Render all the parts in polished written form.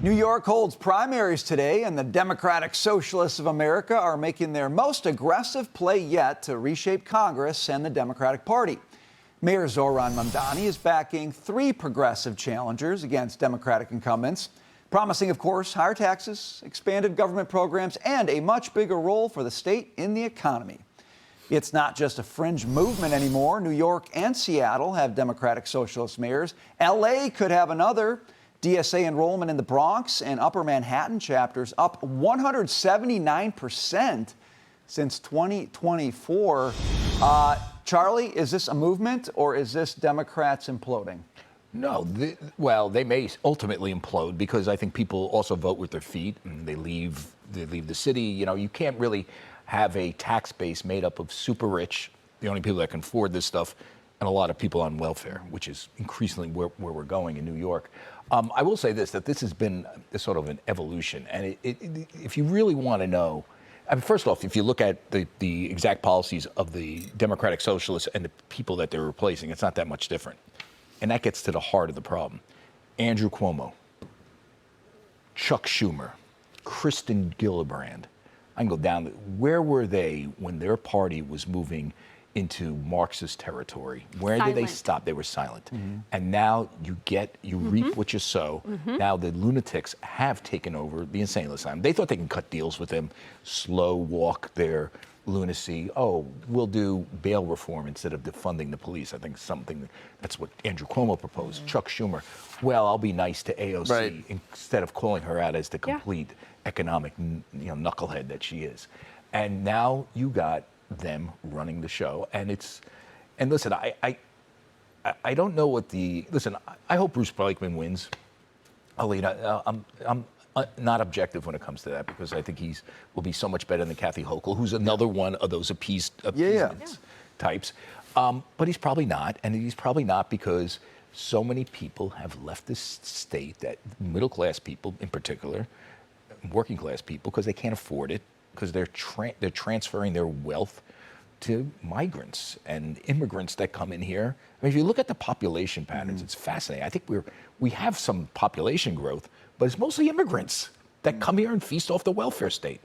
New York holds primaries today, and the Democratic Socialists of America are making their most aggressive play yet to reshape Congress and the Democratic Party. Mayor Zohran Mamdani is backing three progressive challengers against Democratic incumbents, promising, of course, higher taxes, expanded government programs, and a much bigger role for the state in the economy. It's not just a fringe movement anymore. New York and Seattle have Democratic Socialist mayors. LA could have another. DSA enrollment in the Bronx and Upper Manhattan chapters up 179% since 2024. Charlie, is this a movement or is this Democrats imploding? No, well, they may ultimately implode because I think people also vote with their feet and they leave the city. You know, you can't really have a tax base made up of super rich, the only people that can afford this stuff, and a lot of people on welfare, which is increasingly where we're going in New York. I will say this, that this has been a sort of an evolution. And if you really want to know, I mean, first off, if you look at the exact policies of the Democratic Socialists and the people that they're replacing, it's not that much different. And that gets to the heart of the problem. Andrew Cuomo, Chuck Schumer, Kristen Gillibrand. I can go down. Where were they when their party was moving into Marxist territory? Where did they stop? They were silent. Mm-hmm. And now you reap what you sow. Mm-hmm. Now the lunatics have taken over the insane asylum. They thought they can cut deals with them, slow walk their lunacy. Oh, we'll do bail reform instead of defunding the police. I think that's what Andrew Cuomo proposed. Mm-hmm. Chuck Schumer, well, I'll be nice to AOC instead of calling her out as the complete economic knucklehead that she is. And now you got them running the show, and listen, I don't know what I hope Bruce Blakeman wins. Alina, I'm not objective when it comes to that because I think will be so much better than Kathy Hochul, who's another one of those appeasement types. But he's probably not, and he's probably not because so many people have left this state, that middle class people in particular, working class people, because they can't afford it, because they're transferring their wealth to migrants and immigrants that come in here. I mean, if you look at the population patterns, it's fascinating. I think we have some population growth, but it's mostly immigrants that come here and feast off the welfare state.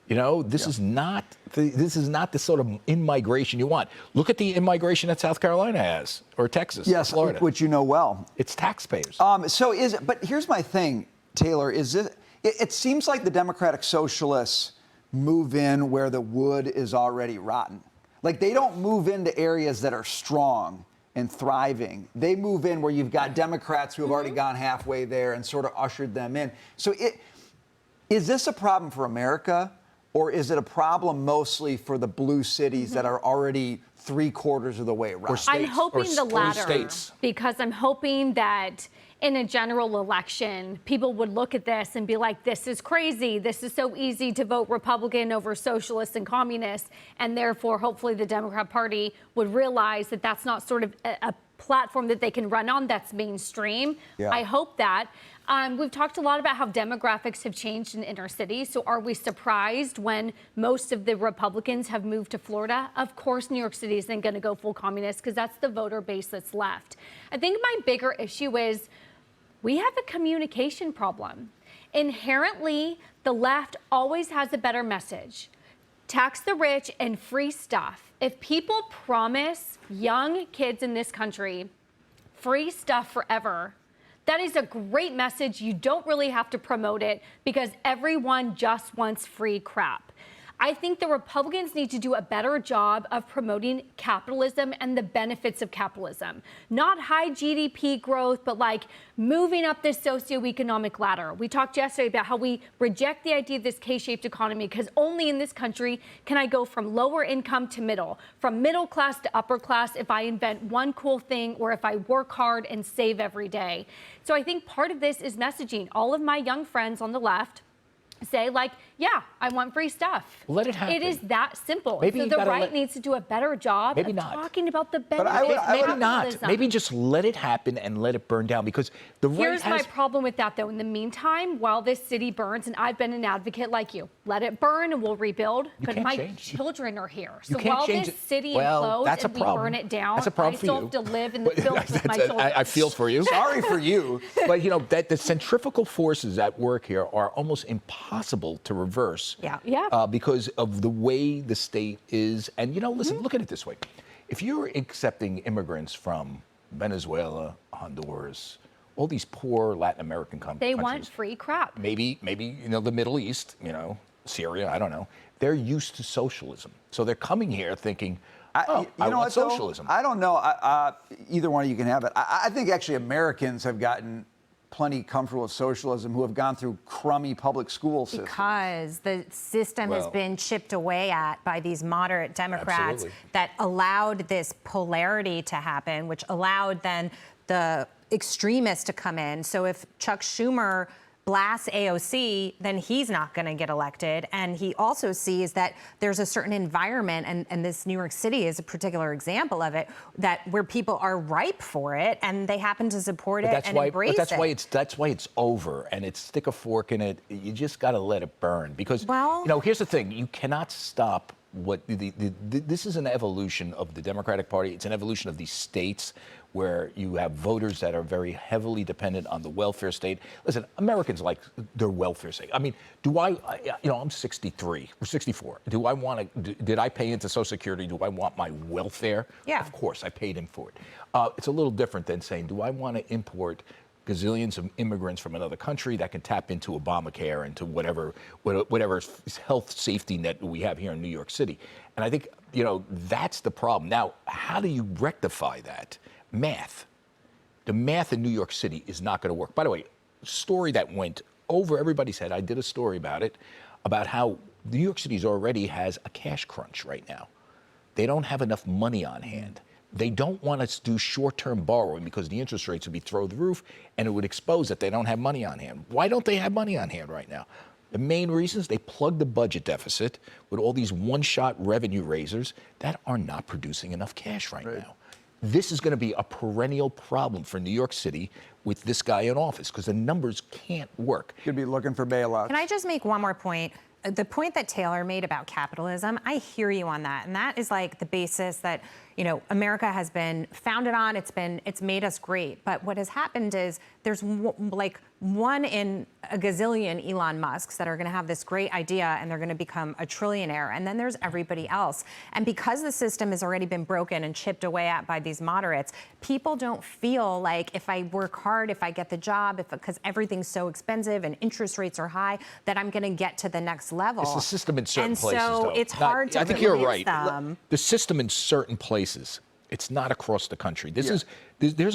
You know, this is not the sort of in-migration you want. Look at the in-migration that South Carolina has, or Texas, or Florida. Which you know well. It's taxpayers. But here's my thing, Taylor, it seems like the Democratic Socialists move in where the wood is already rotten. Like, they don't move into areas that are strong and thriving. They move in where you've got Democrats who have already gone halfway there and sort of ushered them in. So is this a problem for America, or is it a problem mostly for the blue cities that are already three-quarters of the way around? I'm hoping the latter, because I'm hoping that in a general election, people would look at this and be like, this is crazy. This is so easy to vote Republican over socialists and communists. And therefore, hopefully the Democrat Party would realize that that's not sort of a platform that they can run on that's mainstream. Yeah. I hope that. We've talked a lot about how demographics have changed in inner cities. So are we surprised when most of the Republicans have moved to Florida? Of course, New York City isn't going to go full communist because that's the voter base that's left. I think my bigger issue is we have a communication problem. Inherently, the left always has a better message. Tax the rich and free stuff. If people promise young kids in this country free stuff forever, that is a great message. You don't really have to promote it because everyone just wants free crap. I think the Republicans need to do a better job of promoting capitalism and the benefits of capitalism. Not high GDP growth, but like moving up this socioeconomic ladder. We talked yesterday about how we reject the idea of this K-shaped economy because only in this country can I go from lower income to middle, from middle class to upper class if I invent one cool thing or if I work hard and save every day. So I think part of this is messaging. All of my young friends on the left say, like, yeah, I want free stuff. Let it happen. It is that simple. Maybe so you the gotta right needs to do a better job Maybe of not. talking about the benefits I would- of Maybe not. capitalism. Maybe just let it happen and let it burn down, because the right Here's my has... problem with that, though. In the meantime, while this city burns, and I've been an advocate like you, let it burn and we'll rebuild. But can't my change. children are here. You So can't while change this it. city Well, implodes that's a and we problem. burn it down, That's a problem I for still you. have to live in the filth with my children. I feel for you. Sorry for you. But, you know, that the centrifugal forces at work here are almost impossible to reverse. Yeah. Because of the way the state is. And, you know, listen, look at it this way. If you're accepting immigrants from Venezuela, Honduras, all these poor Latin American countries. They want free crap. Maybe, you know, the Middle East, you know, Syria, I don't know. They're used to socialism. So they're coming here thinking, I want socialism. I don't know. Either one of you can have it. I think actually Americans have gotten plenty comfortable with socialism who have gone through crummy public school systems. Because the system has been chipped away at by these moderate Democrats Absolutely. that allowed this polarity to happen, which allowed then the extremists to come in. So if Chuck Schumer blasts AOC, then he's not going to get elected. And he also sees that there's a certain environment, and this New York City is a particular example of it, that where people are ripe for it and they happen to support it and embrace it. That's why it's over, and it's stick a fork in it. You just got to let it burn, because Well- you know, here's the thing: you cannot stop what this is an evolution of the Democratic Party. It's an evolution of these states where you have voters that are very heavily dependent on the welfare state. Listen, Americans like their welfare state. I mean, I'm 63 or 64. Do I want to, did I pay into Social Security? Do I want my welfare? Yeah. Of course, I paid in for it. It's a little different than saying, do I want to import gazillions of immigrants from another country that can tap into Obamacare and to whatever health safety net we have here in New York City? And I think, you know, that's the problem. Now, how do you rectify that? Math. The math in New York City is not going to work. By the way, story that went over everybody's head. I did a story about it, about how New York City already has a cash crunch right now. They don't have enough money on hand. They don't want us to do short-term borrowing because the interest rates would be through the roof, and it would expose that they don't have money on hand. Why don't they have money on hand right now? The main reasons: they plug the budget deficit with all these one-shot revenue raisers that are not producing enough cash right now. This is going to be a perennial problem for New York City with this guy in office, because the numbers can't work. Could be looking for bailouts. Can I just make one more point? The point that Taylor made about capitalism, I hear you on that. And that is like the basis that, you know, America has been founded on. It's made us great. But what has happened is there's like one in a gazillion Elon Musks that are going to have this great idea and they're going to become a trillionaire. And then there's everybody else. And because the system has already been broken and chipped away at by these moderates, people don't feel like if I work hard, if I get the job, because everything's so expensive and interest rates are high, that I'm going to get to the next level. It's the system in certain places, so though. it's hard to I think you're convince right. them. The system in certain places. It's not across the country. There's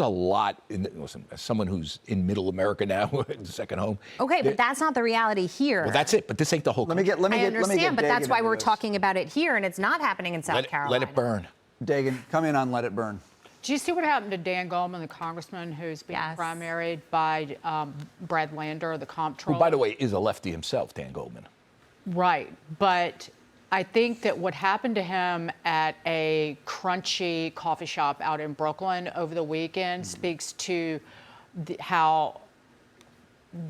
a lot. Listen, as someone who's in Middle America now, second home. Okay, but that's not the reality here. Well, that's it. But this ain't the whole country. I understand, but that's why we're talking about it here, and it's not happening in South Carolina. Let it burn. Dagan, come in on Let It Burn. Do you see what happened to Dan Goldman, the congressman who's being primaried by Brad Lander, the comptroller? Who, by the way, is a lefty himself, Dan Goldman. Right, but I think that what happened to him at a crunchy coffee shop out in Brooklyn over the weekend speaks to how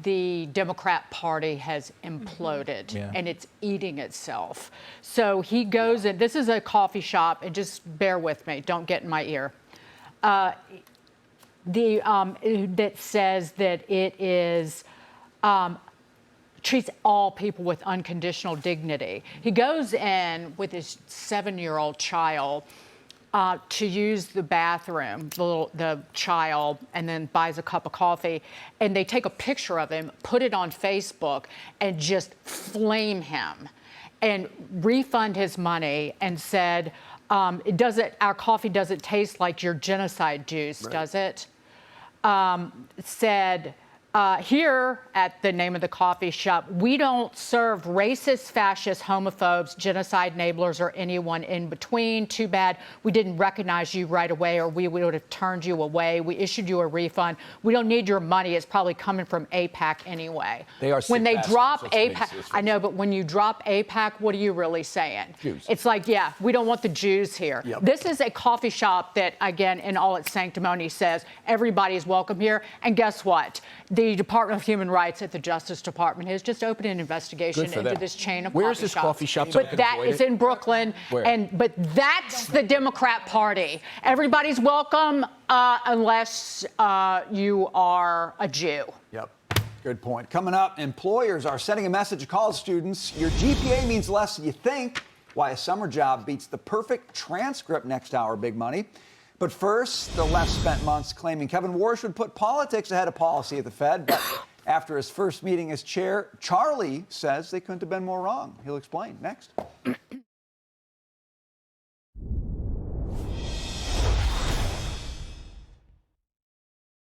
the Democrat Party has imploded and it's eating itself. So he goes in, this is a coffee shop, and just bear with me, don't get in my ear. That says that it is treats all people with unconditional dignity. He goes in with his 7-year-old child to use the bathroom, the child, and then buys a cup of coffee, and they take a picture of him, put it on Facebook, and just flame him and refund his money and said, our coffee doesn't taste like your genocide juice, does it? Said, here at the name of the coffee shop, we don't serve racist, fascist, homophobes, genocide enablers, or anyone in between. Too bad we didn't recognize you right away, or we would have turned you away. We issued you a refund. We don't need your money. It's probably coming from AIPAC anyway. They are when they sick drop bastards, let's AIPAC, face it. I know, but when you drop AIPAC, what are you really saying? Jews. It's like, yeah, we don't want the Jews here. Yep. This is a coffee shop that, again, in all its sanctimony, says everybody is welcome here. And guess what? The Department of Human Rights at the Justice Department has just opened an investigation Good for into them. this chain of Where's coffee this shops. coffee shop so I But can that avoid is it? in Brooklyn. Where? But that's the Democrat Party. Everybody's welcome unless you are a Jew. Yep. Good point. Coming up, employers are sending a message to college students. Your GPA means less than you think. Why a summer job beats the perfect transcript next hour, Big Money. But first, the less spent months claiming Kevin Warsh would put politics ahead of policy at the Fed. But after his first meeting as chair, Charlie says they couldn't have been more wrong. He'll explain next.